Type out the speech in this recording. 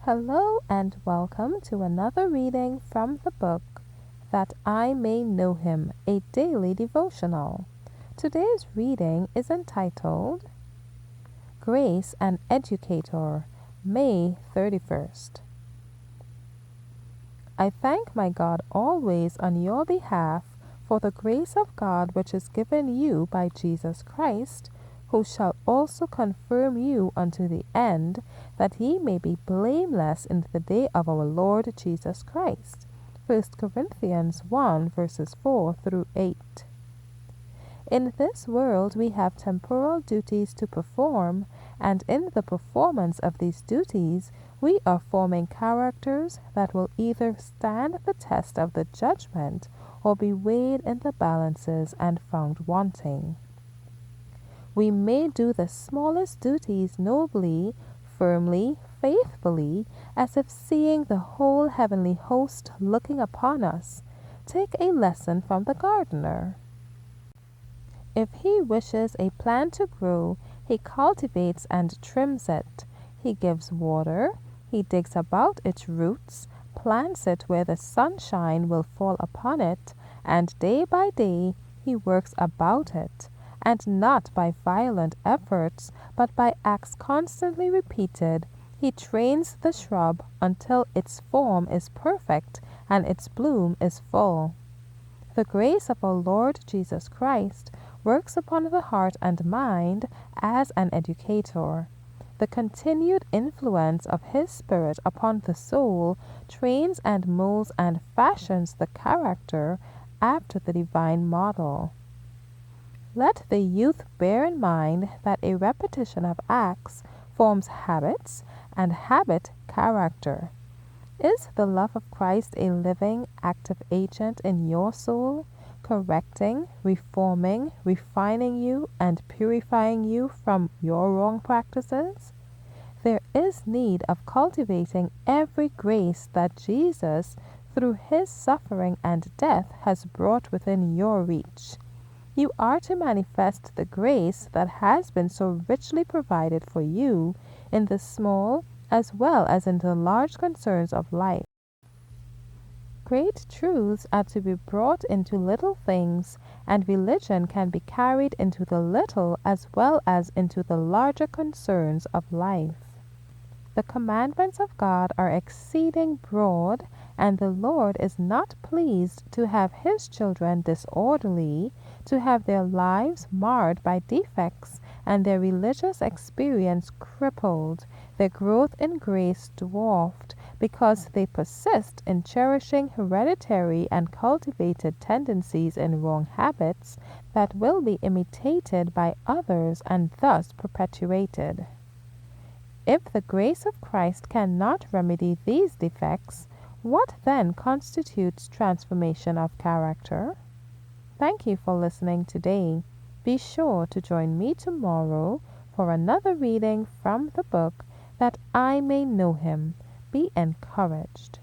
Hello and welcome to another reading from the book That I May Know Him, a daily devotional. Today's reading is entitled Grace and Educator, May 31st. I thank my God always on your behalf for the grace of God which is given you by Jesus Christ, who shall also confirm you unto the end, that ye may be blameless in the day of our Lord Jesus Christ. 1 Corinthians 1 verses 4 through 8. In this world we have temporal duties to perform, and in the performance of these duties we are forming characters that will either stand the test of the judgment or be weighed in the balances and found wanting. We may do the smallest duties nobly, firmly, faithfully, as if seeing the whole heavenly host looking upon us. Take a lesson from the gardener. If he wishes a plant to grow, he cultivates and trims it. He gives water, he digs about its roots, plants it where the sunshine will fall upon it, and day by day he works about it, and not by violent efforts, but by acts constantly repeated. He trains the shrub until its form is perfect and its bloom is full. The grace of our Lord Jesus Christ works upon the heart and mind as an educator. The continued influence of His Spirit upon the soul trains and molds and fashions the character after the divine model. Let the youth bear in mind that a repetition of acts forms habits, and habit character. Is the love of Christ a living, active agent in your soul, correcting, reforming, refining you, and purifying you from your wrong practices? There is need of cultivating every grace that Jesus, through His suffering and death, has brought within your reach. You are to manifest the grace that has been so richly provided for you in the small as well as in the large concerns of life. Great truths are to be brought into little things, and religion can be carried into the little as well as into the larger concerns of life. The commandments of God are exceeding broad, and the Lord is not pleased to have His children disorderly, to have their lives marred by defects, and their religious experience crippled, their growth in grace dwarfed, because they persist in cherishing hereditary and cultivated tendencies and wrong habits that will be imitated by others and thus perpetuated. If the grace of Christ cannot remedy these defects, what then constitutes transformation of character? Thank you for listening today. Be sure to join me tomorrow for another reading from the book That I May Know Him. Be encouraged.